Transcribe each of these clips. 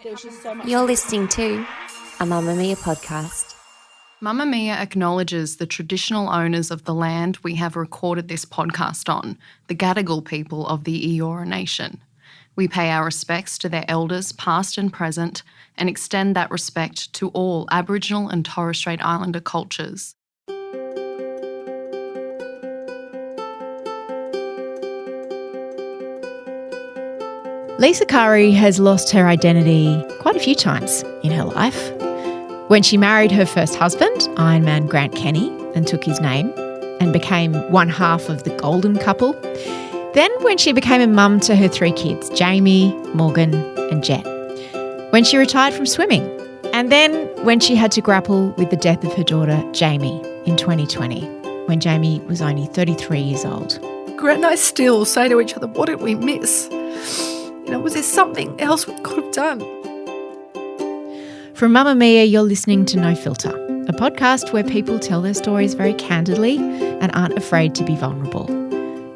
There's just so much. You're listening to a Mamamia podcast. Mamamia acknowledges the traditional owners of the land we have recorded this podcast on, the Gadigal people of the Eora Nation. We pay our respects to their elders, past and present, and extend that respect to all Aboriginal and Torres Strait Islander cultures. Lisa Curry has lost her identity quite a few times in her life. When she married her first husband, Ironman Grant Kenny, and took his name and became one half of the golden couple. Then when she became a mum to her 3 kids, Jaimi, Morgan and Jet. When she retired from swimming. And then when she had to grapple with the death of her daughter, Jaimi, in 2020, when Jaimi was only 33 years old. Grant and I still say to each other, what did we miss? Was there something else we could have done? From Mamamia, you're listening to No Filter, a podcast where people tell their stories very candidly and aren't afraid to be vulnerable.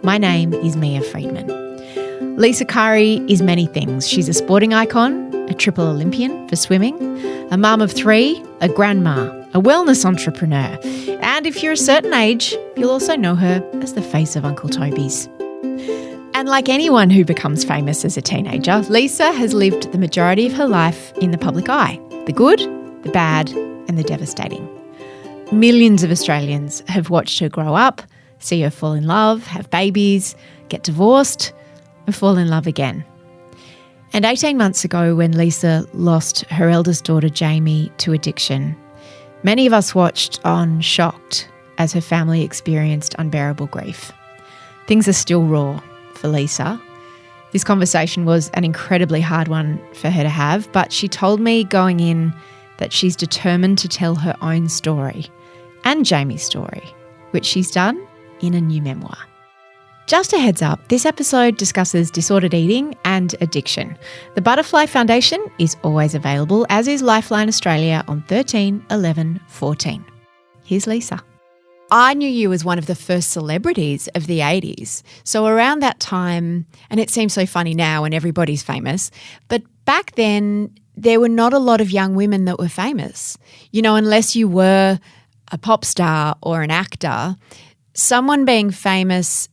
My name is Mia Friedman. Lisa Curry is many things. She's a sporting icon, a triple Olympian for swimming, a mum of 3, a grandma, a wellness entrepreneur, and if you're a certain age, you'll also know her as the face of Uncle Toby's. And like anyone who becomes famous as a teenager, Lisa has lived the majority of her life in the public eye. The good, the bad, and the devastating. Millions of Australians have watched her grow up, see her fall in love, have babies, get divorced, and fall in love again. And 18 months ago, when Lisa lost her eldest daughter, Jaimi, to addiction, many of us watched on shocked as her family experienced unbearable grief. Things are still raw for Lisa. This conversation was an incredibly hard one for her to have, but she told me going in that she's determined to tell her own story and Jaimi's story, which she's done in a new memoir. Just a heads up, this episode discusses disordered eating and addiction. The Butterfly Foundation is always available, as is Lifeline Australia on 13 11 14. Here's Lisa. I knew you as one of the first celebrities of the 80s. So around that time, and it seems so funny now when everybody's famous, but back then there were not a lot of young women that were famous. Unless you were a pop star or an actor, someone being famous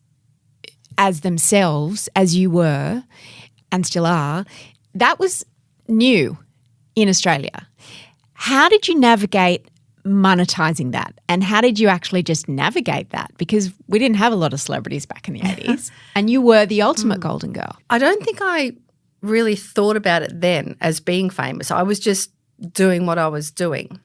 as themselves, as you were and still are, that was new in Australia. How did you navigate monetizing that, and how did you actually just navigate that? Because we didn't have a lot of celebrities back in the 80s and you were the ultimate golden girl. I don't think I really thought about it then as being famous. I was just doing what I was doing.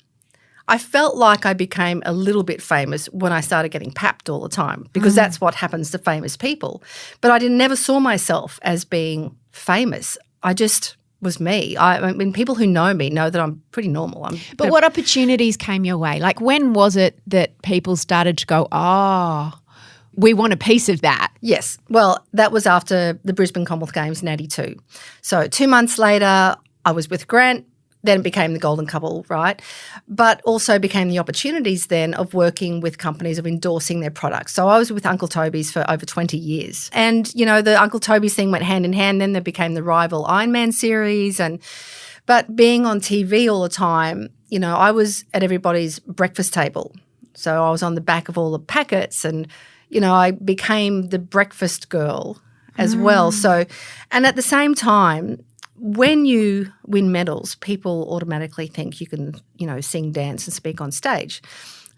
I felt like I became a little bit famous when I started getting papped all the time, because that's what happens to famous people. But I never saw myself as being famous. I just was me. I mean, people who know me know that I'm pretty normal. But what opportunities came your way? Like, when was it that people started to go, we want a piece of that? Yes. Well, that was after the Brisbane Commonwealth Games in 82. So 2 months later, I was with Grant, then became the golden couple, right? But also became the opportunities then of working with companies, of endorsing their products. So I was with Uncle Toby's for over 20 years. And, the Uncle Toby's thing went hand in hand. Then there became the rival Ironman series. But being on TV all the time, I was at everybody's breakfast table. So I was on the back of all the packets and, I became the breakfast girl as well. So, and at the same time, when you win medals, people automatically think you can, sing, dance and speak on stage.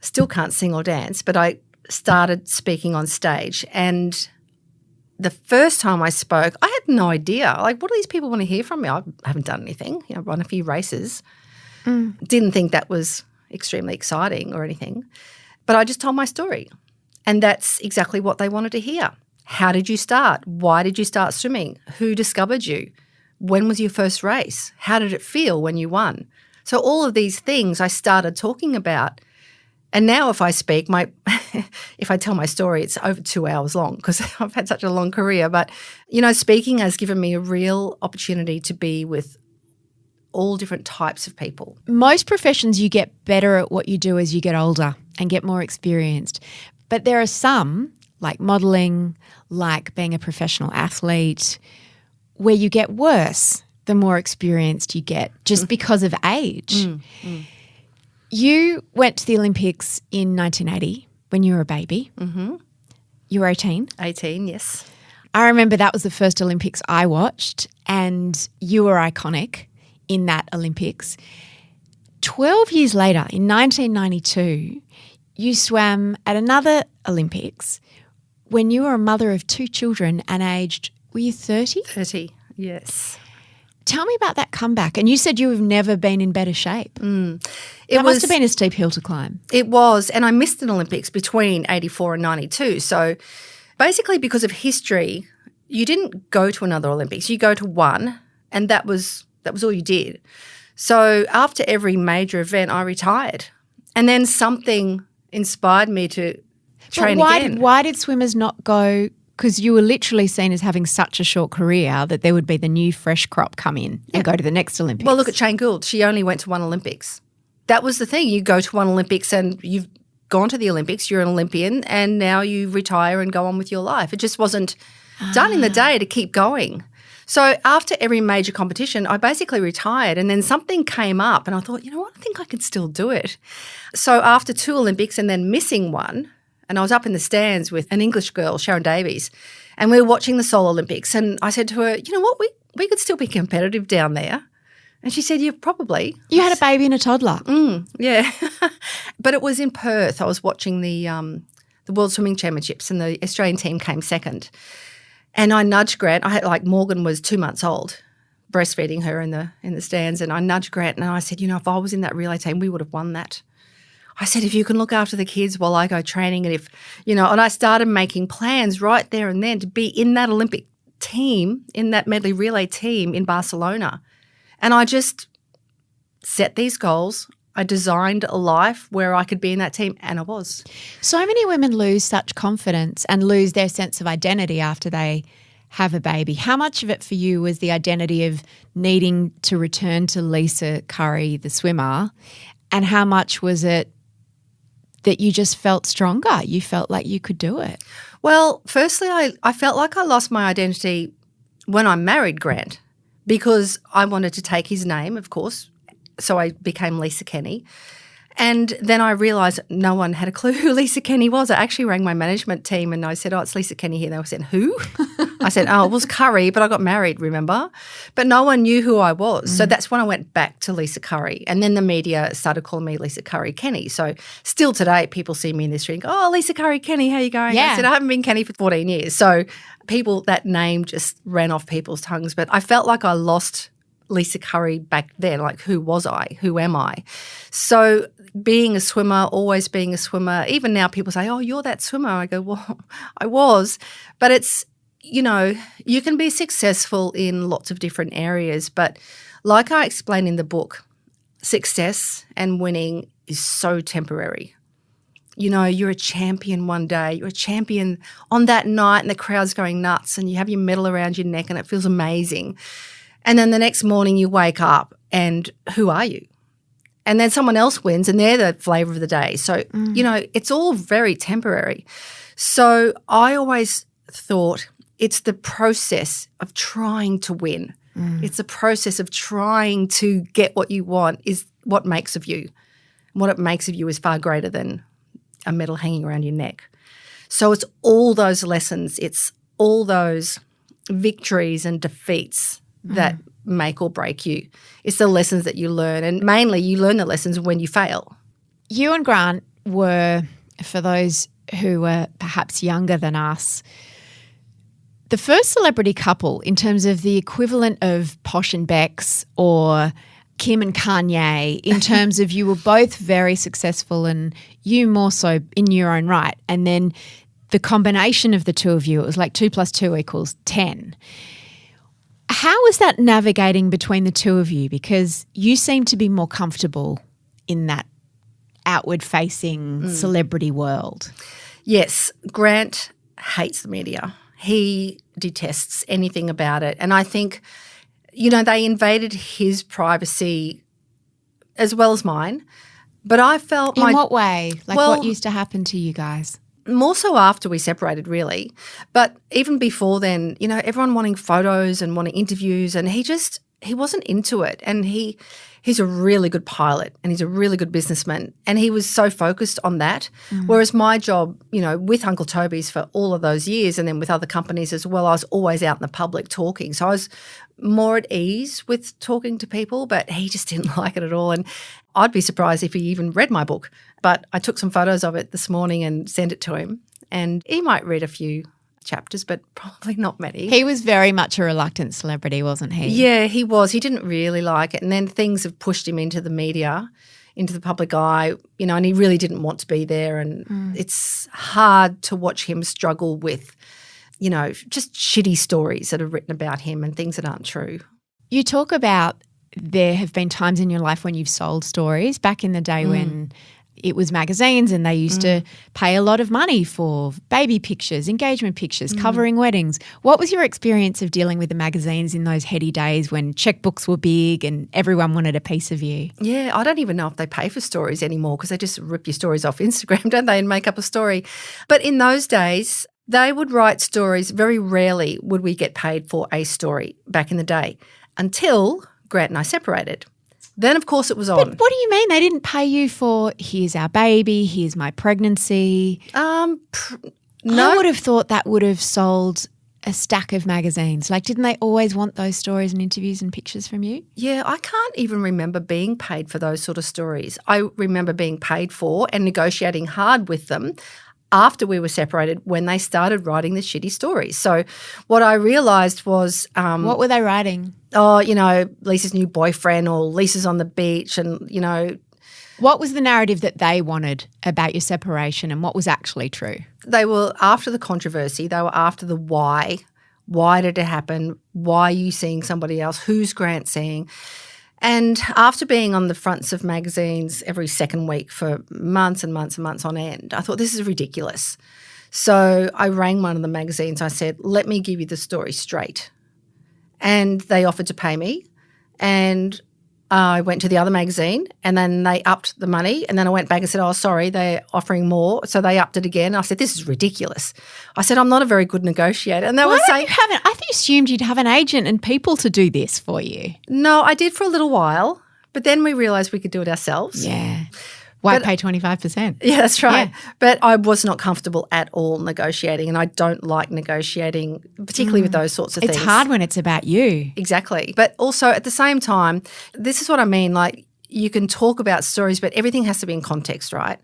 Still can't sing or dance, but I started speaking on stage. And the first time I spoke, I had no idea. Like, what do these people want to hear from me? I haven't done anything, run a few races. Didn't think that was extremely exciting or anything. But I just told my story. And that's exactly what they wanted to hear. How did you start? Why did you start swimming? Who discovered you? When was your first race? How did it feel when you won? So all of these things I started talking about. And now if I speak, if I tell my story, it's over 2 hours long because I've had such a long career. But, speaking has given me a real opportunity to be with all different types of people. Most professions you get better at what you do as you get older and get more experienced. But there are some, like modelling, like being a professional athlete, where you get worse the more experienced you get just because of age. You went to the Olympics in 1980 when you were a baby. Mm-hmm. You were 18? 18, yes. I remember that was the first Olympics I watched, and you were iconic in that Olympics. 12 years later, in 1992, you swam at another Olympics when you were a mother of 2 children and aged, were you 30? 30, yes. Tell me about that comeback. And you said you have never been in better shape. It must have been a steep hill to climb. It was, and I missed an Olympics between 84 and 92. So basically because of history, you didn't go to another Olympics. You go to one, and that was all you did. So after every major event, I retired. And then something inspired me to train again. Why did swimmers not go? Because you were literally seen as having such a short career that there would be the new fresh crop come in and go to the next Olympics. Well, look at Shane Gould. She only went to one Olympics. That was the thing. You go to one Olympics and you've gone to the Olympics, you're an Olympian, and now you retire and go on with your life. It just wasn't done in the day to keep going. So after every major competition, I basically retired, and then something came up and I thought, you know what, I think I can still do it. So after 2 Olympics and then missing one, and I was up in the stands with an English girl, Sharon Davies, and we were watching the Seoul Olympics, and I said to her, you know what, we could still be competitive down there. And she said, yeah, probably. You had a baby and a toddler. Yeah. But it was in Perth. I was watching the World Swimming Championships, and the Australian team came second. And I nudged Grant. I had Morgan was 2 months old, breastfeeding her in the stands, and I nudged Grant and I said, you know, if I was in that relay team, we would have won that. I said, if you can look after the kids while I go training, and if, you know, and I started making plans right there and then to be in that Olympic team, in that medley relay team in Barcelona. And I just set these goals. I designed a life where I could be in that team, and I was. So many women lose such confidence and lose their sense of identity after they have a baby. How much of it for you was the identity of needing to return to Lisa Curry, the swimmer, and how much was it that you just felt stronger? You felt like you could do it? Well, firstly, I felt like I lost my identity when I married Grant, because I wanted to take his name, of course. So I became Lisa Kenny. And then I realised no one had a clue who Lisa Kenny was. I actually rang my management team and I said, oh, it's Lisa Kenny here. They said, who? I said, oh, it was Curry, but I got married, remember? But no one knew who I was. So that's when I went back to Lisa Curry. And then the media started calling me Lisa Curry Kenny. So still today people see me in the street and go, oh, Lisa Curry Kenny, how you going? Yeah. I said, I haven't been Kenny for 14 years. So that name just ran off people's tongues. But I felt like I lost Lisa Curry back then. Like, who was I? Who am I? So being a swimmer, always being a swimmer, even now people say, oh, you're that swimmer. I go, well, I was. But it's, you know, you can be successful in lots of different areas. But like I explained in the book, success and winning is so temporary. You know, you're a champion one day, you're a champion on that night and the crowd's going nuts and you have your medal around your neck and it feels amazing. And then the next morning you wake up and who are you? And then someone else wins and they're the flavour of the day. So, you know, it's all very temporary. So I always thought it's the process of trying to win. It's the process of trying to get what you want is what makes of you. And what it makes of you is far greater than a medal hanging around your neck. So it's all those lessons. It's all those victories and defeats that make or break you. It's the lessons that you learn, and mainly you learn the lessons when you fail. You and Grant were, for those who were perhaps younger than us, the first celebrity couple in terms of the equivalent of Posh and Bex or Kim and Kanye, in terms of you were both very successful and you more so in your own right. And then the combination of the two of you, it was like 2 + 2 = 10. How was that navigating between the two of you? Because you seem to be more comfortable in that outward-facing celebrity world. Yes, Grant hates the media. He detests anything about it. And I think, you know, they invaded his privacy as well as mine. But I felt In what way? Like, what used to happen to you guys? More so after we separated, really. But even before then, you know, everyone wanting photos and wanting interviews, and he just he wasn't into it, and he's a really good pilot and he's a really good businessman, and he was so focused on that. Whereas my job, with Uncle Toby's for all of those years and then with other companies as well, I was always out in the public talking. So I was more at ease with talking to people, but he just didn't like it at all. And I'd be surprised if he even read my book. But I took some photos of it this morning and sent it to him, and he might read a few chapters, but probably not many. He was very much a reluctant celebrity, wasn't he? Yeah, he was. He didn't really like it. And then things have pushed him into the media, into the public eye, and he really didn't want to be there. And it's hard to watch him struggle with, just shitty stories that are written about him and things that aren't true. You talk about there have been times in your life when you've sold stories back in the day when it was magazines and they used to pay a lot of money for baby pictures, engagement pictures, covering weddings. What was your experience of dealing with the magazines in those heady days when checkbooks were big and everyone wanted a piece of you? Yeah, I don't even know if they pay for stories anymore because they just rip your stories off Instagram, don't they, and make up a story. But in those days, they would write stories. Very rarely would we get paid for a story back in the day until Grant and I separated. Then, of course, it was on. But what do you mean? They didn't pay you for here's our baby, here's my pregnancy? No. I would have thought that would have sold a stack of magazines. Like, didn't they always want those stories and interviews and pictures from you? Yeah, I can't even remember being paid for those sort of stories. I remember being paid for and negotiating hard with them after we were separated when they started writing the shitty stories. So what I realised was what were they writing? Lisa's new boyfriend or Lisa's on the beach and, What was the narrative that they wanted about your separation and what was actually true? They were after the controversy. They were after the why. Why did it happen? Why are you seeing somebody else? Who's Grant seeing? And after being on the fronts of magazines every second week for months and months and months on end, I thought this is ridiculous. So I rang one of the magazines. I said, let me give you the story straight. And they offered to pay me. And I went to the other magazine and then they upped the money. And then I went back and said, oh, sorry, they're offering more. So they upped it again. I said, this is ridiculous. I said, I'm not a very good negotiator. And they were saying, I assumed you'd have an agent and people to do this for you. No, I did for a little while, but then we realised we could do it ourselves. Yeah. Why pay 25%? Yeah, that's right. Yeah. But I was not comfortable at all negotiating, and I don't like negotiating, particularly with those sorts of things. It's hard when it's about you. Exactly. But also at the same time, this is what I mean, like you can talk about stories, but everything has to be in context, right?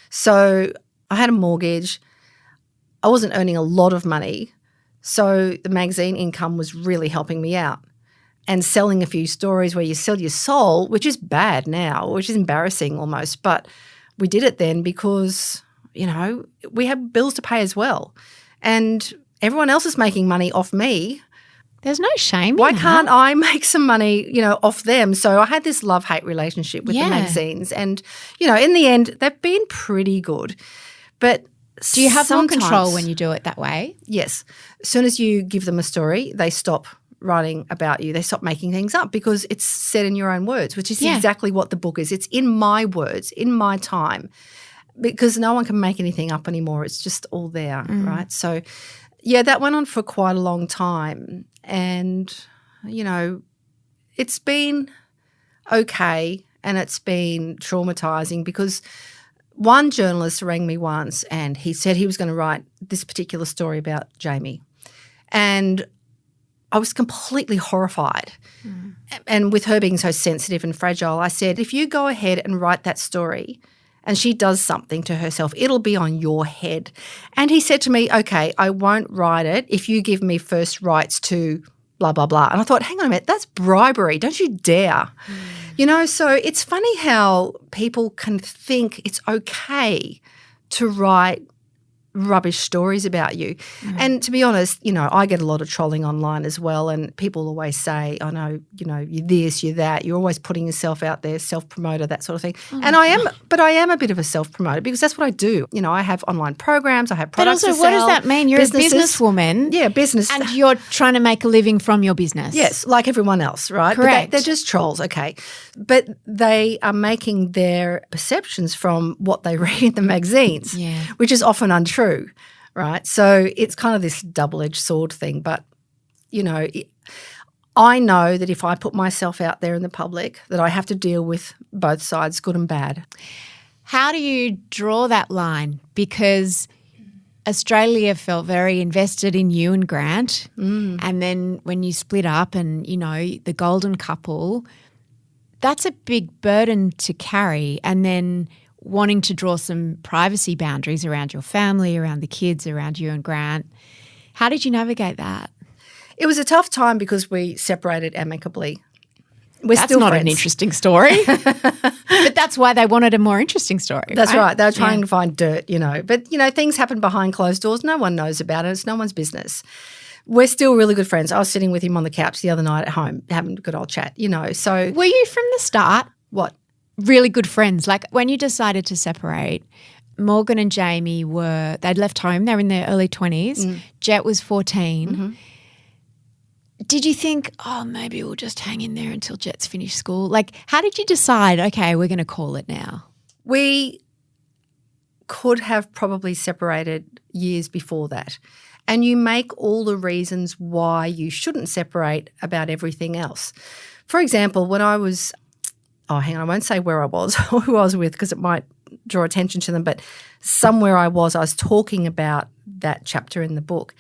So I had a mortgage. I wasn't earning a lot of money, so the magazine income was really helping me out. And selling a few stories where you sell your soul, which is bad now, which is embarrassing almost. But we did it then because, we had bills to pay as well. And everyone else is making money off me. There's no shame in Why that. can't I make some money, off them? So I had this love-hate relationship with the magazines. And, in the end, they've been pretty good. But do you have more sometimes, control when you do it that way? Yes. As soon as you give them a story, they stop writing about you. They stop making things up because it's said in your own words, which is exactly what the book is. It's in my words, in my time, because no one can make anything up anymore. It's just all there, right? So, yeah, that went on for quite a long time and, it's been okay and it's been traumatising because one journalist rang me once and he said he was going to write this particular story about Jaimi. And I was completely horrified. And with her being so sensitive and fragile, I said, if you go ahead and write that story and she does something to herself, it'll be on your head. And he said to me, okay, I won't write it if you give me first rights to blah, blah, blah. And I thought, hang on a minute, that's bribery. Don't you dare. So it's funny how people can think it's okay to write rubbish stories about you. And to be honest, I get a lot of trolling online as well, and people always say, I know, you're this, you're that, you're always putting yourself out there, self-promoter, that sort of thing. And I am a bit of a self-promoter because that's what I do. I have online programs, I have products But also, to sell. what does that mean? You're businesses. a businesswoman. Yeah, business. And you're trying to make a living from your business. Yes, like everyone else, right? Correct. But they're just trolls, okay. But they are making their perceptions from what they read in the magazines, which is often untrue, right? So it's kind of this double-edged sword thing. But, I know that if I put myself out there in the public, that I have to deal with both sides, good and bad. How do you draw that line? Because Australia felt very invested in you and Grant. And then when you split up and, the golden couple, that's a big burden to carry. And then wanting to draw some privacy boundaries around your family, around the kids, around you and Grant. How did you navigate that? It was a tough time because we separated amicably. That's still not friends. an interesting story. But that's why they wanted a more interesting story. That's right. They were trying to find dirt, But, things happen behind closed doors. No one knows about it. It's no one's business. We're still really good friends. I was sitting with him on the couch the other night at home having a good old chat, So were you from the start what? really good friends? Like when you decided to separate, Morgan and Jaimi they'd left home. They were in their early 20s. Jet was 14. Mm-hmm. Did you think, maybe we'll just hang in there until Jet's finished school? Like, how did you decide, okay, we're going to call it now? We could have probably separated years before that. And you make all the reasons why you shouldn't separate about everything else. For example, when I was I won't say where I was or who I was with because it might draw attention to them, but somewhere I was talking about that chapter in the book.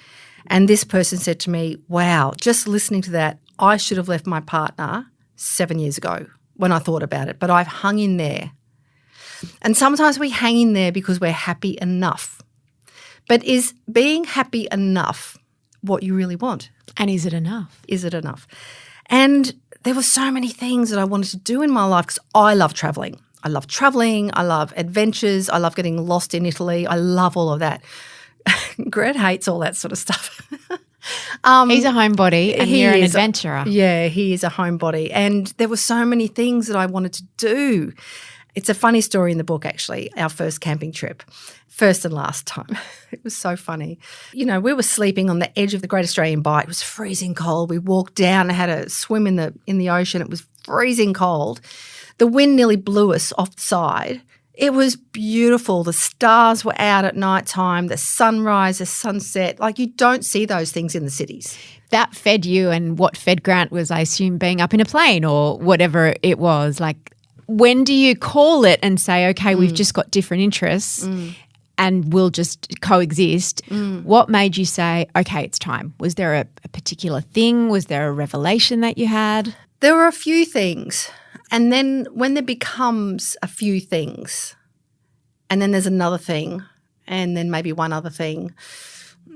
And this person said to me, wow, just listening to that, I should have left my partner 7 years ago when I thought about it, but I've hung in there. And sometimes we hang in there because we're happy enough. But is being happy enough what you really want? And is it enough? Is it enough? And there were so many things that I wanted to do in my life because I love travelling. I love travelling. I love adventures. I love getting lost in Italy. I love all of that. Grant hates all that sort of stuff. He's a homebody and you're an adventurer. Yeah, he is a homebody. And there were so many things that I wanted to do. It's a funny story in the book, actually, our first camping trip, first and last time. It was so funny. We were sleeping on the edge of the Great Australian Bight. It was freezing cold. We walked down and had a swim in the ocean. It was freezing cold. The wind nearly blew us off the side. It was beautiful. The stars were out at night time, the sunrise, the sunset. Like you don't see those things in the cities. That fed you, and what fed Grant was, I assume, being up in a plane or whatever it was. Like, when do you call it and say, okay, we've just got different interests and we'll just coexist? What made you say, okay, it's time? Was there a particular thing? Was there a revelation that you had? There were a few things. And then when there becomes a few things and then there's another thing and then maybe one other thing,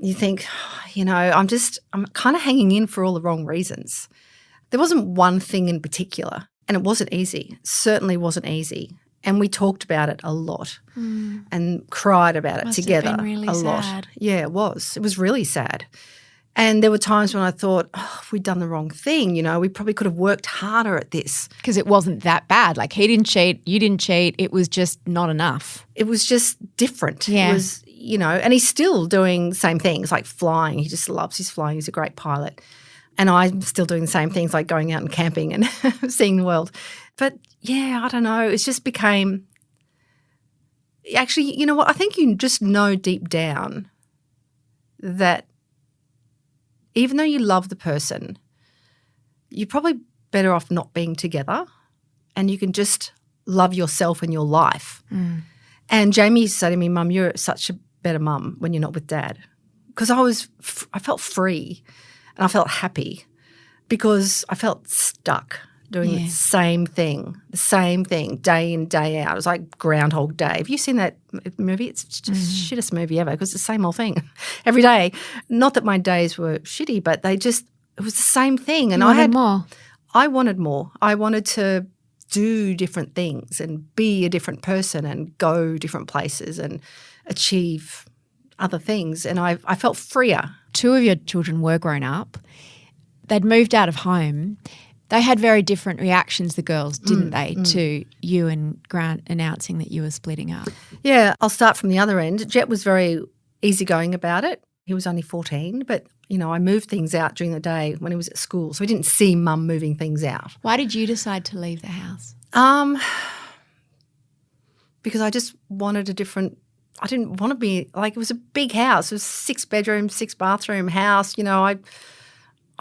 you think, I'm kind of hanging in for all the wrong reasons. There wasn't one thing in particular and it wasn't easy. It certainly wasn't easy. And we talked about it a lot and cried about it together have been really a lot. sad. Yeah, it was. It was really sad. And there were times when I thought, we'd done the wrong thing. We probably could have worked harder at this. Because it wasn't that bad. Like he didn't cheat, you didn't cheat. It was just not enough. It was just different. Yeah. It was, and he's still doing the same things like flying. He just loves his flying. He's a great pilot. And I'm still doing the same things like going out and camping and seeing the world. But, yeah, I don't know. It's just became – actually, you know what? I think you just know deep down that even though you love the person, you're probably better off not being together and you can just love yourself and your life. And Jaimi used to say to me, Mum, you're such a better mum when you're not with Dad. Because I felt free and I felt happy because I felt stuck doing the same thing day in, day out. It was like Groundhog Day. Have you seen that movie? It's just the shittest movie ever because it's the same old thing every day. Not that my days were shitty, but it was the same thing. And I wanted more. I wanted to do different things and be a different person and go different places and achieve other things. And I felt freer. 2 of your children were grown up. They'd moved out of home. They had very different reactions, the girls, didn't they, to you and Grant announcing that you were splitting up? Yeah, I'll start from the other end. Jet was very easygoing about it. He was only 14, but, I moved things out during the day when he was at school, so we didn't see Mum moving things out. Why did you decide to leave the house? Because I just wanted I didn't want to be, it was a big house. It was 6 bedroom, 6 bathroom house. I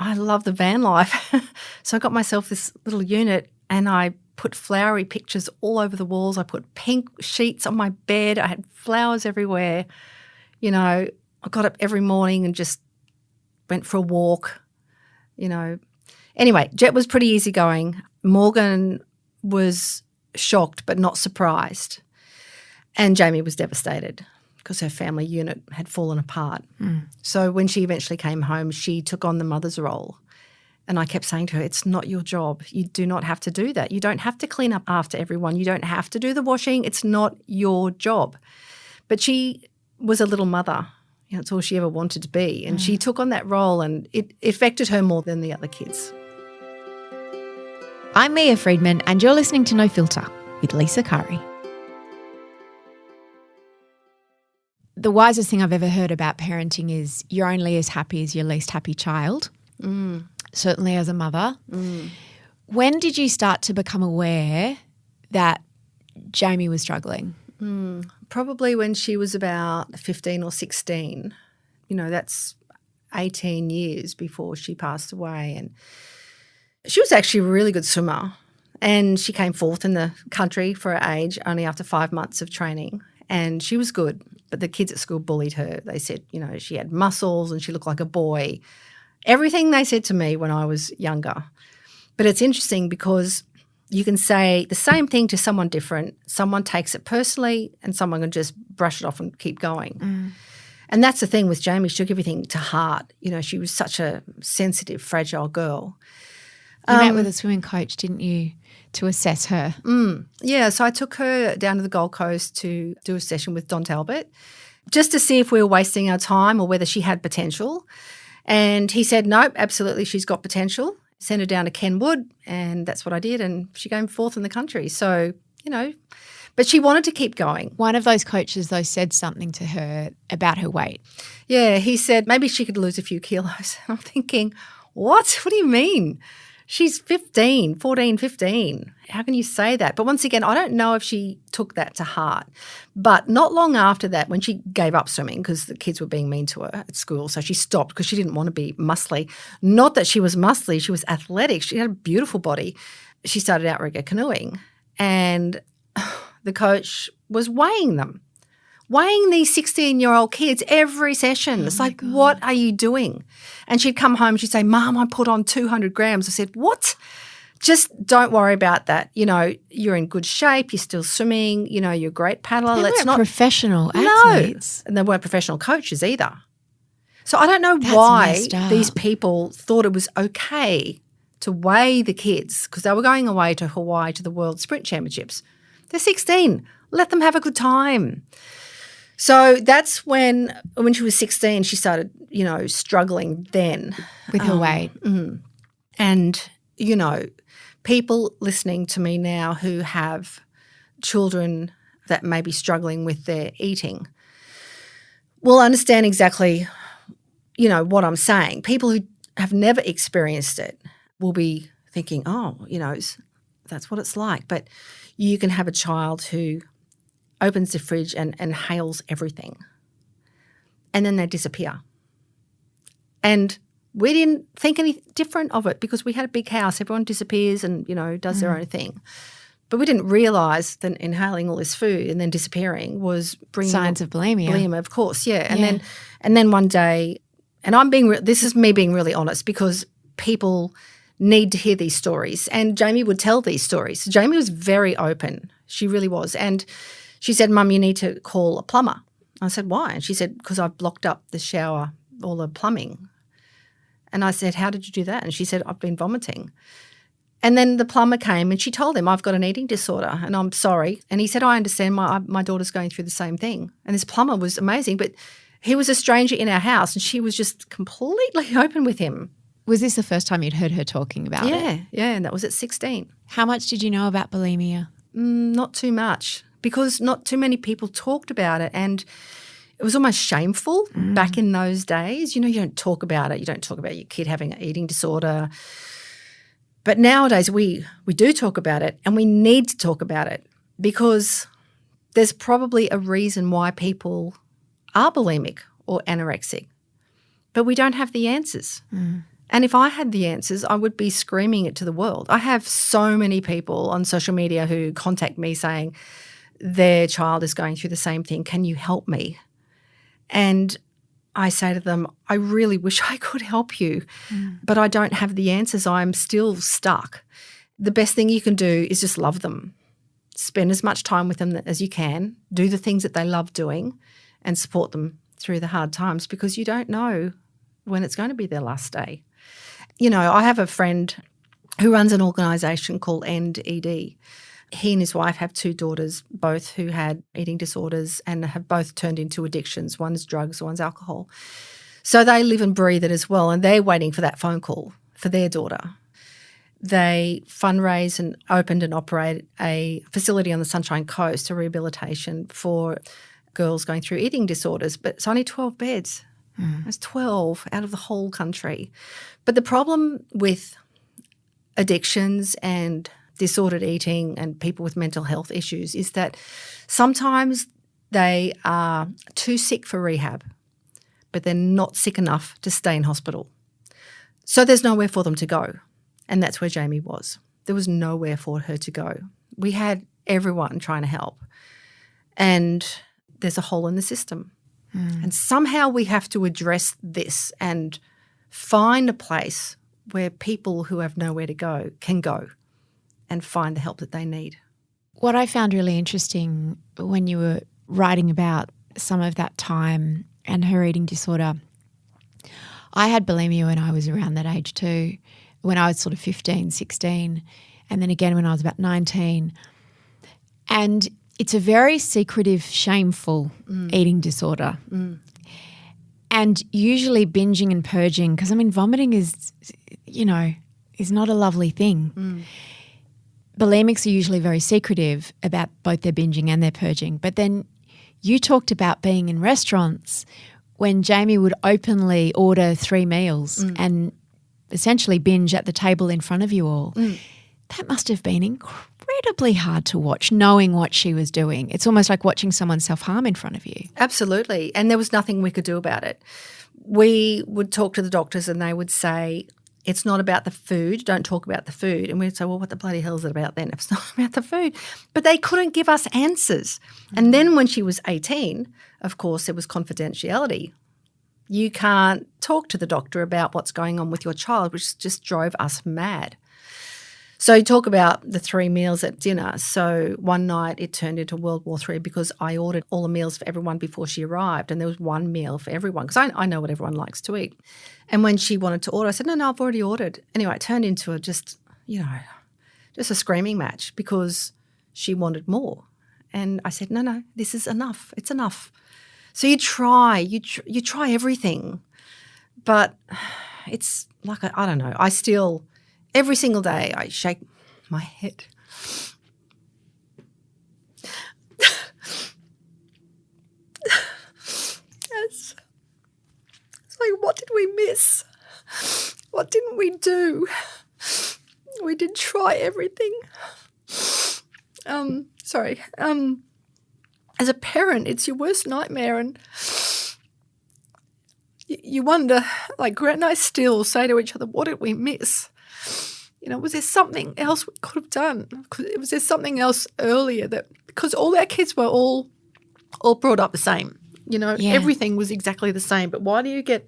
I love the van life. So I got myself this little unit and I put flowery pictures all over the walls. I put pink sheets on my bed. I had flowers everywhere. You know, I got up every morning and just went for a walk, you know. Anyway, Jet was pretty easygoing. Morgan was shocked but not surprised. And Jaimi was devastated because her family unit had fallen apart. So when she eventually came home, she took on the mother's role. And I kept saying to her, it's not your job. You do not have to do that. You don't have to clean up after everyone. You don't have to do the washing. It's not your job. But she was a little mother. You know, it's all she ever wanted to be. And she took on that role and it affected her more than the other kids. I'm Mia Friedman and you're listening to No Filter with Lisa Curry. The wisest thing I've ever heard about parenting is you're only as happy as your least happy child, certainly as a mother. When did you start to become aware that Jaimi was struggling? Probably when she was about 15 or 16. You know, that's 18 years before she passed away. And she was actually a really good swimmer and she came fourth in the country for her age only after 5 months of training. And she was good, but the kids at school bullied her. They said, you know, she had muscles and she looked like a boy. Everything they said to me when I was younger. But it's interesting because you can say the same thing to someone different. Someone takes it personally and someone can just brush it off and keep going. And that's the thing with Jaimi. She took everything to heart. You know, she was such a sensitive, fragile girl. You met with a swimming coach, didn't you, to assess her? Yeah, so I took her down to the Gold Coast to do a session with Don Talbot just to see if we were wasting our time or whether she had potential. And he said, nope, absolutely, she's got potential. Sent her down to Kenwood, and that's what I did, and she came fourth in the country. So, you know, but she wanted to keep going. One of those coaches, though, said something to her about her weight. Yeah, he said maybe she could lose a few kilos. I'm thinking, what? What do you mean? She's 15, 14, 15. How can you say that? But once again, I don't know if she took that to heart. But not long after that, when she gave up swimming because the kids were being mean to her at school, so she stopped because she didn't want to be muscly. Not that she was muscly, she was athletic. She had a beautiful body. She started outrigger canoeing and the coach was weighing them. Weighing these 16-year-old kids every session. It's like, God, what are you doing? And she'd come home and she'd say, Mom, I put on 200 grams. I said, what? Just don't worry about that. You know, you're in good shape. You're still swimming. You know, you're a great paddler. They weren't professional No. athletes. And they weren't professional coaches either. So I don't know why these people thought it was okay to weigh the kids because they were going away to Hawaii to the World Sprint Championships. They're 16. Let them have a good time. So that's when she was 16, she started, you know, struggling then. With her weight. And, you know, people listening to me now who have children that may be struggling with their eating will understand exactly, you know, what I'm saying. People who have never experienced it will be thinking, oh, you know, that's what it's like. But you can have a child who opens the fridge and inhales everything. And then they disappear. And we didn't think any different of it because we had a big house. Everyone disappears and, you know, does their own thing. But we didn't realise that inhaling all this food and then disappearing was bringing signs of bulimia. Bulimia, of course, yeah. And then one day, and this is me being really honest because people need to hear these stories. And Jaimi would tell these stories. So Jaimi was very open. She really was. And she said, Mum, you need to call a plumber. I said, why? And she said, because I've blocked up the shower, all the plumbing. And I said, how did you do that? And she said, I've been vomiting. And then the plumber came and she told him, I've got an eating disorder and I'm sorry. And he said, I understand, my daughter's going through the same thing. And this plumber was amazing, but he was a stranger in our house and she was just completely open with him. Was this the first time you'd heard her talking about it? Yeah, and that was at 16. How much did you know about bulimia? Not too much. Because not too many people talked about it and it was almost shameful back in those days. You know, you don't talk about it. You don't talk about your kid having an eating disorder. But nowadays we do talk about it and we need to talk about it because there's probably a reason why people are bulimic or anorexic, but we don't have the answers. And if I had the answers, I would be screaming it to the world. I have so many people on social media who contact me saying their child is going through the same thing. Can you help me? And I say to them, I really wish I could help you, but I don't have the answers. I'm still stuck. The best thing you can do is just love them. Spend as much time with them as you can, do the things that they love doing, and support them through the hard times, because you don't know when it's going to be their last day. You know, I have a friend who runs an organisation called End ED. He and his wife have 2 daughters, both who had eating disorders and have both turned into addictions. One's drugs, one's alcohol. So they live and breathe it as well, and they're waiting for that phone call for their daughter. They fundraise and opened and operate a facility on the Sunshine Coast, a rehabilitation for girls going through eating disorders, but it's only 12 beds. It's 12 out of the whole country. But the problem with addictions and disordered eating and people with mental health issues is that sometimes they are too sick for rehab, but they're not sick enough to stay in hospital. So there's nowhere for them to go. And that's where Jaimi was. There was nowhere for her to go. We had everyone trying to help. And there's a hole in the system. And somehow we have to address this and find a place where people who have nowhere to go can go and find the help that they need. What I found really interesting when you were writing about some of that time and her eating disorder, I had bulimia when I was around that age too, when I was sort of 15, 16, and then again when I was about 19. And it's a very secretive, shameful eating disorder. And usually binging and purging, because, I mean, vomiting is, you know, is not a lovely thing. Bulimics are usually very secretive about both their binging and their purging. But then you talked about being in restaurants when Jaimi would openly order 3 meals and essentially binge at the table in front of you all. That must have been incredibly hard to watch, knowing what she was doing. It's almost like watching someone self-harm in front of you. Absolutely. And there was nothing we could do about it. We would talk to the doctors and they would say, it's not about the food, don't talk about the food. And we'd say, well, what the bloody hell is it about then if it's not about the food? But they couldn't give us answers. And then when she was 18, of course, there was confidentiality. You can't talk to the doctor about what's going on with your child, which just drove us mad. So you talk about the 3 meals at dinner. So one night it turned into World War III because I ordered all the meals for everyone before she arrived, and there was 1 meal for everyone because I know what everyone likes to eat. And when she wanted to order, I said, no, I've already ordered. Anyway, it turned into just a screaming match because she wanted more. And I said, no, this is enough. It's enough. So you try everything, but it's like, I don't know, I still... Every single day I shake my head. It's like, what did we miss? What didn't we do? We did try everything. As a parent, it's your worst nightmare, and you wonder, like Grant and I still say to each other, what did we miss? You know, was there something else we could have done? Was there something else earlier because all our kids were all brought up the same. You know, Everything was exactly the same. But why do you get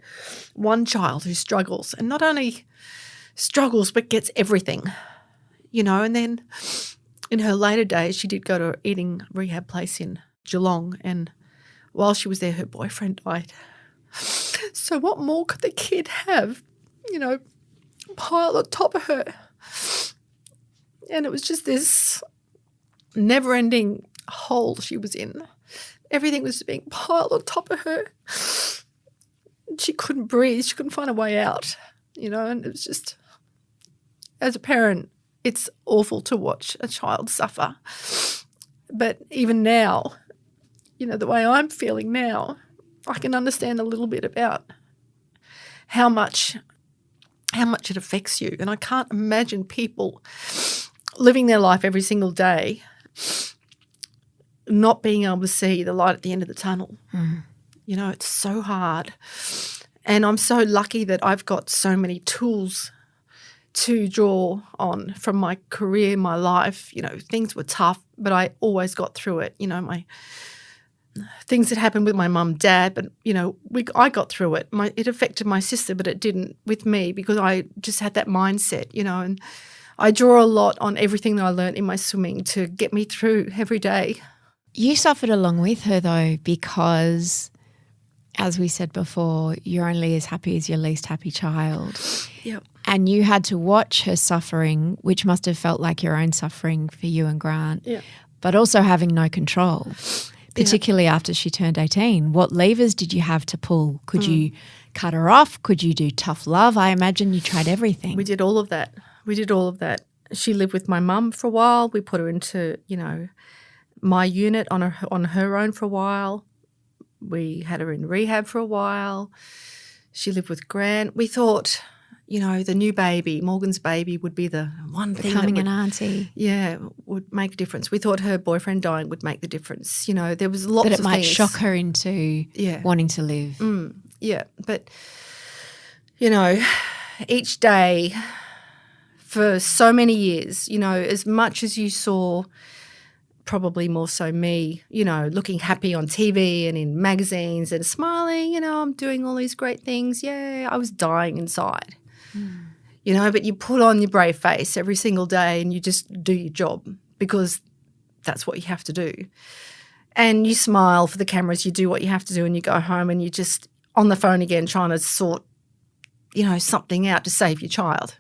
one child who struggles and not only struggles but gets everything? You know, and then in her later days she did go to an eating rehab place in Geelong, and while she was there her boyfriend died. So what more could the kid have, you know, piled on top of her? And it was just this never-ending hole she was in. Everything was being piled on top of her. She couldn't breathe. She couldn't find a way out, you know, and it was just, as a parent, it's awful to watch a child suffer. But even now, you know, the way I'm feeling now, I can understand a little bit about how much it affects you. And I can't imagine people living their life every single day not being able to see the light at the end of the tunnel. You know, it's so hard. And I'm so lucky that I've got so many tools to draw on from my career, my life. Things were tough, but I always got through it. My things that happened with my mum and dad, but, I got through it. It affected my sister, but it didn't with me because I just had that mindset, and I draw a lot on everything that I learned in my swimming to get me through every day. You suffered along with her though, because as we said before, you're only as happy as your least happy child. Yep. And you had to watch her suffering, which must have felt like your own suffering for you and Grant, but also having no control, particularly after she turned 18. What levers did you have to pull? Could you cut her off? Could you do tough love? I imagine you tried everything. We did all of that. She lived with my mum for a while. We put her into, my unit on her own for a while. We had her in rehab for a while. She lived with Grant. We thought, the new baby, Morgan's baby, would be the one thing becoming an auntie. Yeah, would make a difference. We thought her boyfriend dying would make the difference. There was lots of things. That it might shock her into wanting to live. Yeah, but, each day for so many years, as much as you saw, probably more so me, looking happy on TV and in magazines and smiling, I'm doing all these great things. Yeah, I was dying inside, but you put on your brave face every single day and you just do your job because that's what you have to do. And you smile for the cameras, you do what you have to do, and you go home and you're just on the phone again trying to sort, something out to save your child.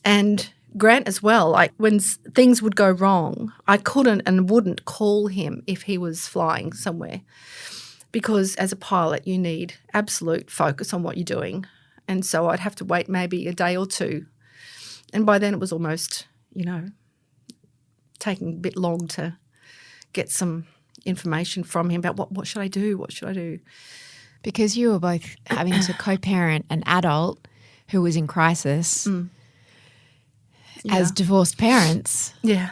And Grant as well, like when things would go wrong, I couldn't and wouldn't call him if he was flying somewhere because as a pilot you need absolute focus on what you're doing. And so I'd have to wait maybe a day or two. And by then it was almost, taking a bit long to get some information from him about what should I do, what should I do. Because you were both having to co-parent an adult who was in crisis as divorced parents. Yeah.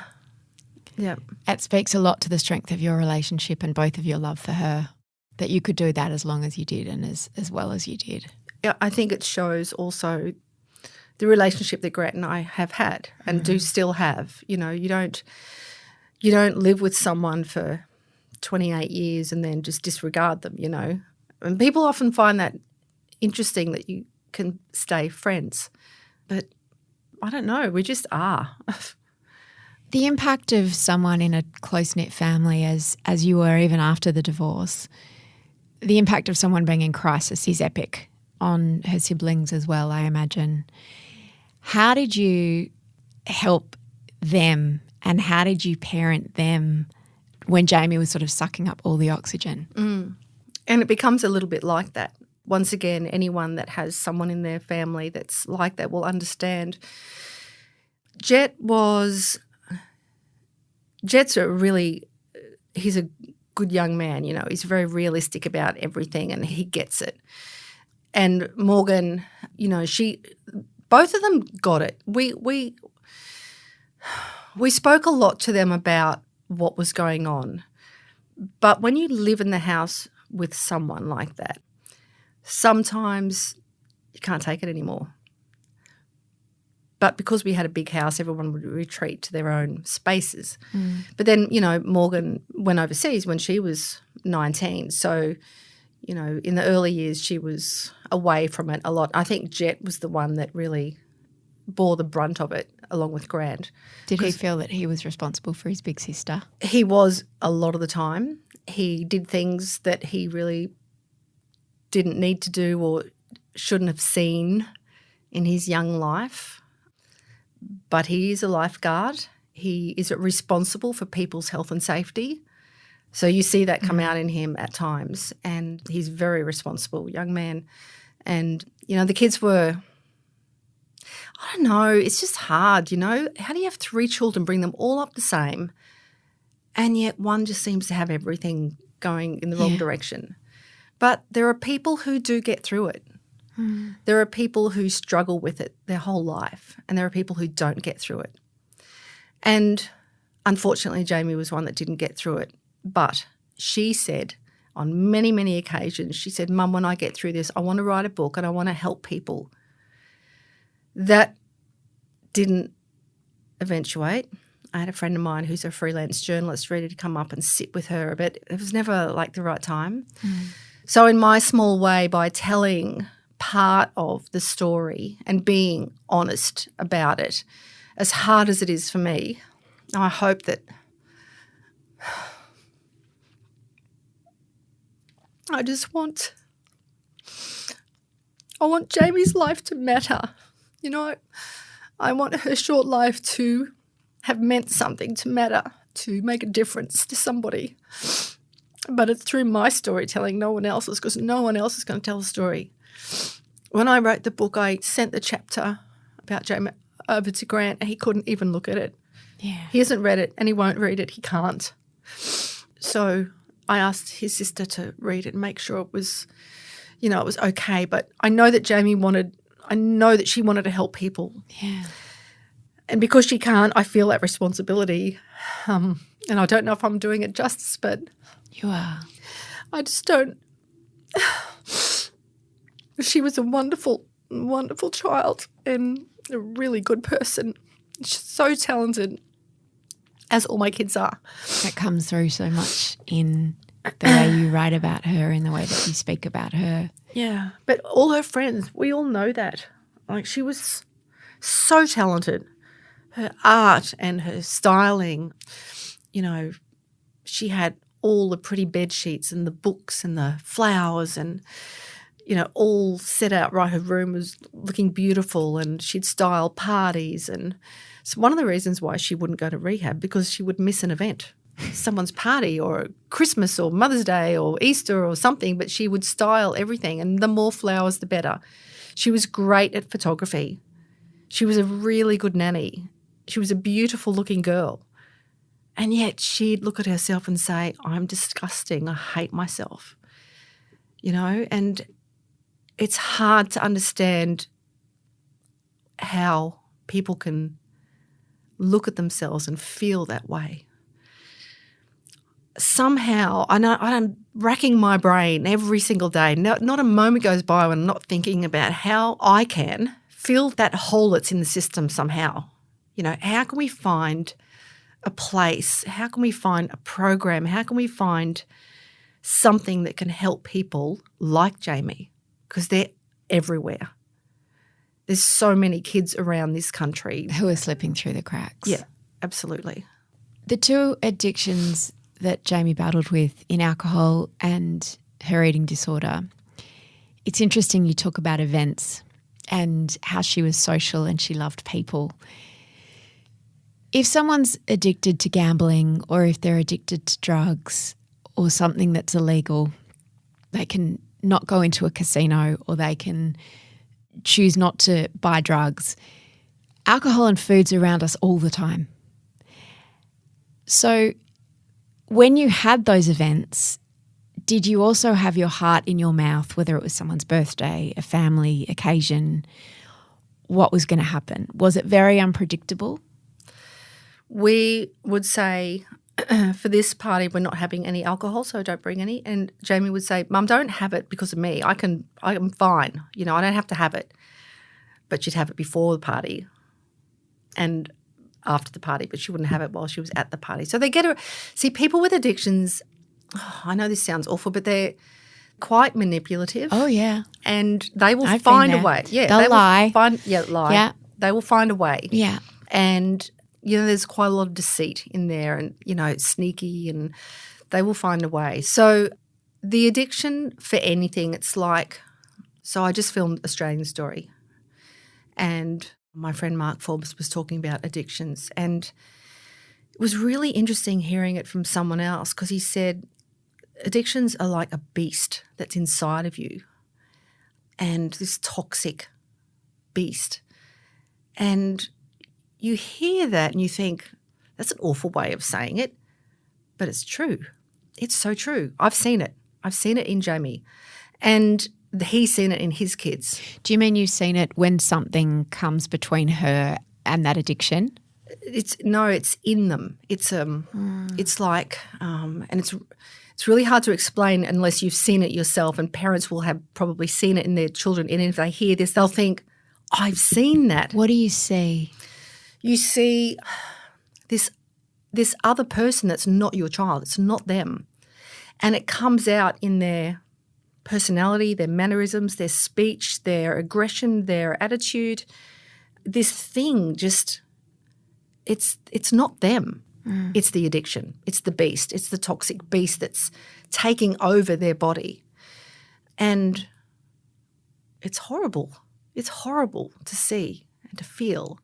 It speaks a lot to the strength of your relationship and both of your love for her, that you could do that as long as you did and as well as you did. Yeah, I think it shows also the relationship that Grant and I have had and do still have. You don't live with someone for 28 years and then just disregard them, And people often find that interesting that you can stay friends. But I don't know, we just are. The impact of someone in a close-knit family as you were even after the divorce, the impact of someone being in crisis is epic on her siblings as well, I imagine. How did you help them and how did you parent them when Jaimi was sort of sucking up all the oxygen? And it becomes a little bit like that. Once again, anyone that has someone in their family that's like that will understand. Jet's he's a good young man, he's very realistic about everything and he gets it. And Morgan, both of them got it. We spoke a lot to them about what was going on. But when you live in the house with someone like that, sometimes you can't take it anymore. But because we had a big house, everyone would retreat to their own spaces. But then, Morgan went overseas when she was 19. So, in the early years she was away from it a lot. I think Jet was the one that really bore the brunt of it along with Grant. Did he feel that he was responsible for his big sister? He was a lot of the time. He did things that he really didn't need to do or shouldn't have seen in his young life. But he is a lifeguard. He is responsible for people's health and safety. So you see that come out in him at times, and he's a very responsible young man. And, the kids were, I don't know, it's just hard, How do you have 3 children, bring them all up the same, and yet one just seems to have everything going in the wrong direction? But there are people who do get through it. There are people who struggle with it their whole life, and there are people who don't get through it. And unfortunately, Jaimi was one that didn't get through it. But she said, on many, many occasions. She said, Mum, when I get through this, I want to write a book and I want to help people. That didn't eventuate. I had a friend of mine who's a freelance journalist ready to come up and sit with her, but it was never like the right time. So in my small way, by telling part of the story and being honest about it, as hard as it is for me, I hope that I want Jaimi's life to matter. You know, I want her short life to have meant something, to matter, to make a difference to somebody. But it's through my storytelling, no one else's, because no one else is going to tell the story. When I wrote the book, I sent the chapter about Jaimi over to Grant and he couldn't even look at it. Yeah. He hasn't read it and he won't read it. He can't. So I asked his sister to read it and make sure it was, it was okay. But I know that she wanted to help people. Yeah. And because she can't, I feel that responsibility. And I don't know if I'm doing it justice, but You are. I just don't. She was a wonderful, wonderful child and a really good person. She's so talented, as all my kids are. That comes through so much in the way you write about her and the way that you speak about her. Yeah. But all her friends, we all know that. Like, she was so talented. Her art and her styling, she had all the pretty bed sheets and the books and the flowers and, all set out right. Her room was looking beautiful and she'd style parties. And so one of the reasons why she wouldn't go to rehab, because she would miss an event, someone's party or Christmas or Mother's Day or Easter or something, but she would style everything, and the more flowers the better. She was great at photography. She was a really good nanny. She was a beautiful looking girl. And yet she'd look at herself and say, I'm disgusting, I hate myself. And it's hard to understand how people can look at themselves and feel that way. Somehow, I'm racking my brain every single day. Not a moment goes by when I'm not thinking about how I can fill that hole that's in the system somehow. How can we find a place? How can we find a program? How can we find something that can help people like Jaimi? Because they're everywhere. There's so many kids around this country Who are slipping through the cracks. Yeah, absolutely. The two addictions that Jaimi battled with in alcohol and her eating disorder, it's interesting you talk about events and how she was social and she loved people. If someone's addicted to gambling or if they're addicted to drugs or something that's illegal, they can not go into a casino or they can choose not to buy drugs. Alcohol and food's around us all the time. So when you had those events, did you also have your heart in your mouth, whether it was someone's birthday, a family occasion, what was going to happen? Was it very unpredictable? We would say, for this party, we're not having any alcohol, so don't bring any. And Jaimi would say, Mum, don't have it because of me. I'm fine. I don't have to have it. But she'd have it before the party and after the party, but she wouldn't have it while she was at the party. So they get her. See, people with addictions, I know this sounds awful, but they're quite manipulative. Oh, yeah. And they will I've find been a there. way. Yeah, They'll lie. Lie. Yeah. They will find a way. Yeah. And there's quite a lot of deceit in there and, it's sneaky and they will find a way. So the addiction for anything, it's like, so I just filmed Australian Story and my friend Mark Forbes was talking about addictions, and it was really interesting hearing it from someone else because he said addictions are like a beast that's inside of you, and this toxic beast. And you hear that and you think, that's an awful way of saying it, but it's true. It's so true. I've seen it. I've seen it in Jaimi, and he's seen it in his kids. Do you mean you've seen it when something comes between her and that addiction? It's in them. It's like, and It's really hard to explain unless you've seen it yourself, and parents will have probably seen it in their children. And if they hear this, they'll think, I've seen that. What do you see? You see this other person that's not your child. It's not them. And it comes out in their personality, their mannerisms, their speech, their aggression, their attitude. This thing just, it's not them. It's the addiction. It's the beast. It's the toxic beast that's taking over their body. And it's horrible. It's horrible to see and to feel.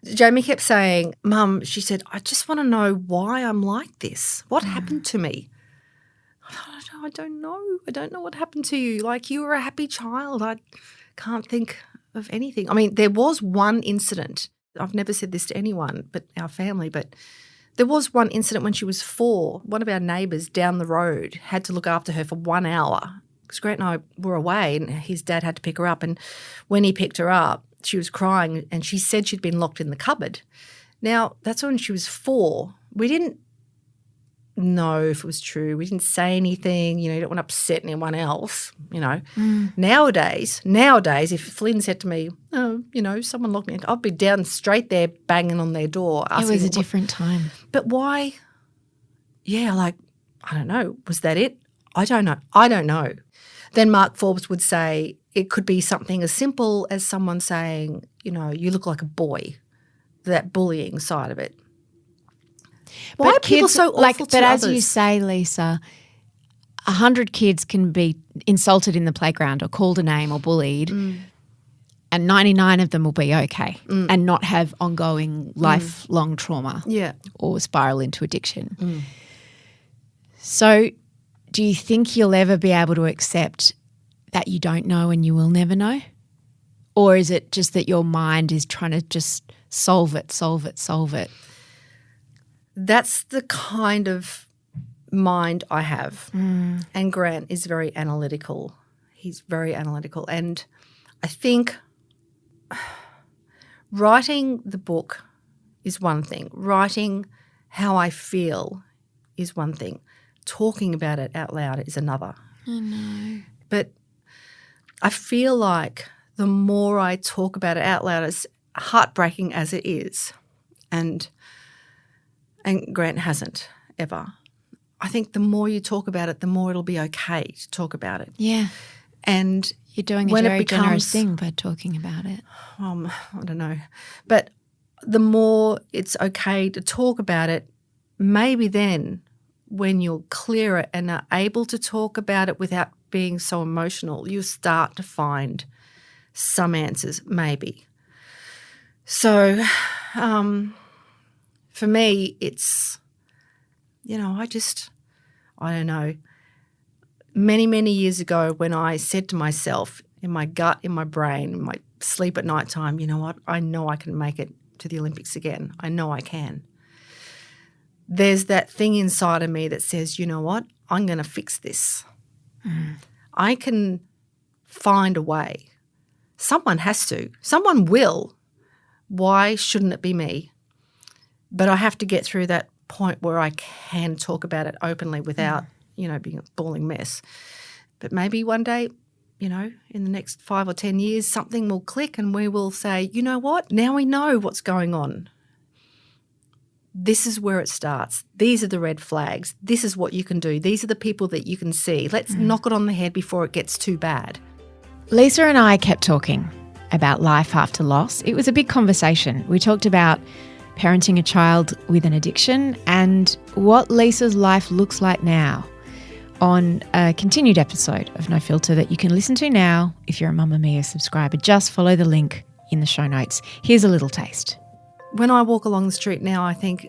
Jaimi kept saying, Mum, she said, I just want to know why I'm like this. What happened to me? I don't know. I don't know what happened to you. Like, you were a happy child. I can't think of anything. I mean, there was one incident. I've never said this to anyone but our family, but there was one incident when she was 4. One of our neighbours down the road had to look after her for 1 hour because Grant and I were away and his dad had to pick her up. And when he picked her up, she was crying and she said she'd been locked in the cupboard. Now, that's when she was 4. We didn't know if it was true. We didn't say anything. You know, you don't want to upset anyone else, you know. Nowadays, if Flynn said to me, oh, you know, someone locked me in, I'd be down straight there banging on their door. It was a different time. But why? Yeah, like, I don't know. Was that it? I don't know. Then Mark Forbes would say it could be something as simple as someone saying, you know, you look like a boy, that bullying side of it. Why are people so awful to others? As you say, Lisa, 100 kids can be insulted in the playground or called a name or bullied, and 99 of them will be okay and not have ongoing lifelong trauma or spiral into addiction. So do you think you'll ever be able to accept that you don't know and you will never know? Or is it just that your mind is trying to just solve it? That's the kind of mind I have. And Grant is very analytical. He's very analytical. And I think writing the book is one thing. Writing how I feel is one thing. Talking about it out loud is another. I know. But I feel like the more I talk about it out loud, as heartbreaking as it is, and Grant hasn't ever, I think the more you talk about it, the more it'll be okay to talk about it. Yeah. And you're doing a very generous thing by talking about it. I don't know. But the more it's okay to talk about it, maybe then when you're clearer and are able to talk about it without being so emotional, you start to find some answers, maybe. So for me, it's, you know, I don't know. Many, many years ago when I said to myself in my gut, in my brain, in my sleep at night time, you know what, I know I can make it to the Olympics again. I know I can. There's that thing inside of me that says, you know what, I'm going to fix this. I can find a way. Someone has to. Someone will. Why shouldn't it be me? But I have to get through that point where I can talk about it openly without, you know, being a bawling mess. But maybe one day, you know, in the next 5 or 10 years, something will click and we will say, you know what, now we know what's going on. This is where it starts. These are the red flags. This is what you can do. These are the people that you can see. Let's knock it on the head before it gets too bad. Lisa and I kept talking about life after loss. It was a big conversation. We talked about parenting a child with an addiction and what Lisa's life looks like now on a continued episode of No Filter that you can listen to now if you're a Mamamia subscriber. Just follow the link in the show notes. Here's a little taste. When I walk along the street now, I think,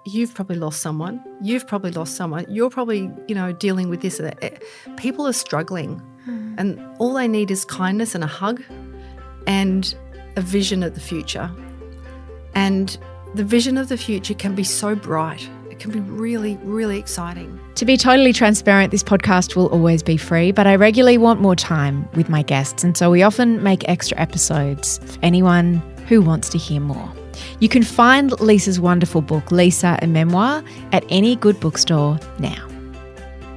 you've probably lost someone. You've probably lost someone. You're probably, you know, dealing with this or that. People are struggling and all they need is kindness and a hug and a vision of the future. And the vision of the future can be so bright. It can be really, really exciting. To be totally transparent, this podcast will always be free, but I regularly want more time with my guests, and so we often make extra episodes for anyone who wants to hear more. You can find Lisa's wonderful book, Lisa, a Memoir, at any good bookstore now.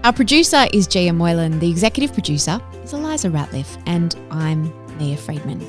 Our producer is Gia Moylan. The executive producer is Eliza Ratliff. And I'm Mia Friedman.